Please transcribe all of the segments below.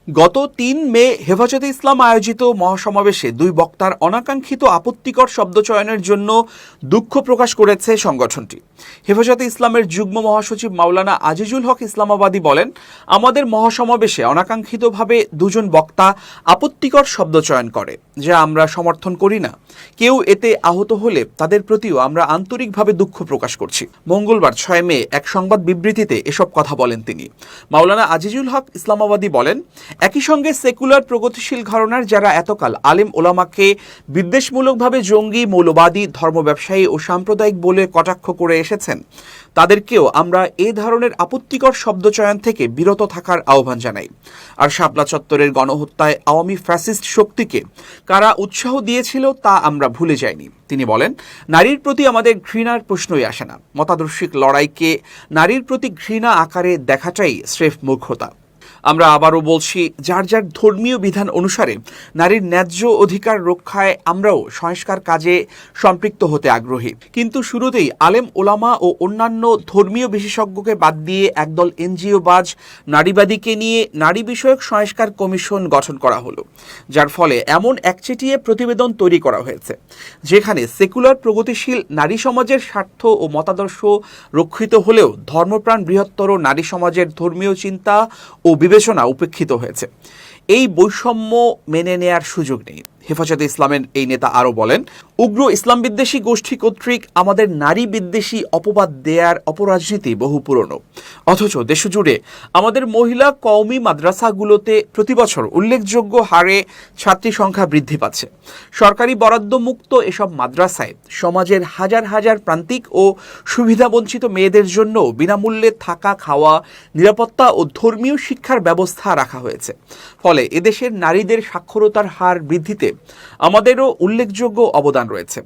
গত ৩ মে হেফাজতে ইসলাম আয়োজিত মহাসমাবেশে দুই বক্তার অনাকাঙ্ক্ষিত আপত্তিকর শব্দচয়নের জন্য দুঃখ প্রকাশ করেছে সংগঠনটি। হেফাজতে ইসলামের যুগ্ম মহাসচিব মাওলানা আজিজুল হক ইসলামাবাদী বলেন, আমাদের মহাসমাবেশে অনাকাঙ্ক্ষিতভাবে দুজন বক্তা আপত্তিকর শব্দচয়ন করে, যা আমরা সমর্থন করি না। কেউ এতে আহত হলে তাদের প্রতিও আমরা আন্তরিকভাবে দুঃখ প্রকাশ করছি। মঙ্গলবার ৬ মে এক সংবাদ বিবৃতিতে এসব কথা বলেন তিনি। মাওলানা আজিজুল হক ইসলামাবাদী বলেন, একই সঙ্গে সেকুলার প্রগতিশীল ঘরানার যারা এতকাল আলেম ওলামাকে বিদ্বেষমূলকভাবে জঙ্গি, মৌলবাদী, ধর্ম ব্যবসায়ী ও সাম্প্রদায়িক বলে কটাক্ষ করে এসেছেন, তাদেরকেও আমরা এ ধরনের আপত্তিকর শব্দচয়ন থেকে বিরত থাকার আহ্বান জানাই। আর শাপলা চত্বরের গণহত্যায় আওয়ামী ফ্যাসিস্ট শক্তিকে কারা উৎসাহ দিয়েছিল তা আমরা ভুলে যাইনি। তিনি বলেন, নারীর প্রতি আমাদের ঘৃণার প্রশ্নই আসে না। মতাদর্শিক লড়াইকে নারীর প্রতি ঘৃণা আকারে দেখাটাই স্রেফ মূর্খতা। আমরা আবারও বলছি, যার যার ধর্মীয় বিধান অনুসারে নারীর ন্যায্য অধিকার রক্ষায় আমরাও সংস্কার কাজে সম্পৃক্ত হতে আগ্রহী। কিন্তু শুরুতেই আলেম ওলামা ও অন্যান্য ধর্মীয় বিশেষজ্ঞকে বাদ দিয়ে একদল এনজিওবাজ নারীবাদীকে নিয়ে নারী বিষয়ক সংস্কার কমিশন গঠন করা হলো, যার ফলে এমন একচেটিয়া প্রতিবেদন তৈরি করা হয়েছে যেখানে সেকুলার প্রগতিশীল নারী সমাজের স্বার্থ ও মতাদর্শ রক্ষিত হলেও ধর্মপ্রাণ বৃহত্তর নারী সমাজের ধর্মীয় চিন্তা ও বিবেচনা উপেক্ষিত হয়েছে। এই বৈষম্য মেনে নেয়ার সুযোগ নেই। হেফাজতে ইসলামের এই নেতা আরও বলেন, উগ্র ইসলাম বিদ্বেষী গোষ্ঠী কর্তৃক আমাদের নারী বিদ্বেষী অপবাদ দেয়ার অপরাজনীতি বহু পুরনো, অথচ দেশজুড়ে আমাদের মহিলা কওমি মাদ্রাসাগুলোতে প্রতিবছর উল্লেখযোগ্য হারে ছাত্রী সংখ্যা বৃদ্ধি পাচ্ছে। সরকারি বরাদ্দমুক্ত এসব মাদ্রাসায় সমাজের হাজার হাজার প্রান্তিক ও সুবিধাবঞ্চিত মেয়েদের জন্য বিনামূল্যে থাকা, খাওয়া, নিরাপত্তা ও ধর্মীয় শিক্ষার ব্যবস্থা রাখা হয়েছে। ফলে এদেশের নারীদের সাক্ষরতার হার বৃদ্ধিতে আমাদেরও উল্লেখযোগ্য অবদান রয়েছে।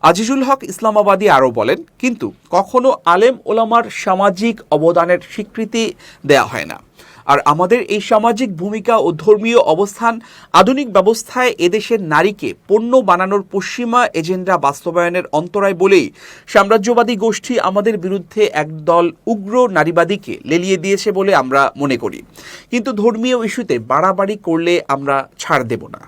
আজিজুল হক ইসলামাবাদী আরও বলেন, কিন্তু কখনো আলেম ওলামার সামাজিক অবদানের স্বীকৃতি দেয়া হয় না। আর আমাদের এই সামাজিক ভূমিকা ও ধর্মীয় অবস্থান আধুনিক ব্যবস্থায় এদেশের নারীকে পণ্য বানানোর পশ্চিমা এজেন্ডা বাস্তবায়নের অন্তরায় বলেই সাম্রাজ্যবাদী গোষ্ঠী আমাদের বিরুদ্ধে একদল উগ্র নারীবাদীকে লেলিয়ে দিয়েছে বলে আমরা মনে করি। কিন্তু ধর্মীয় ইস্যুতে বাড়াবাড়ি করলে আমরা ছাড় দেব না।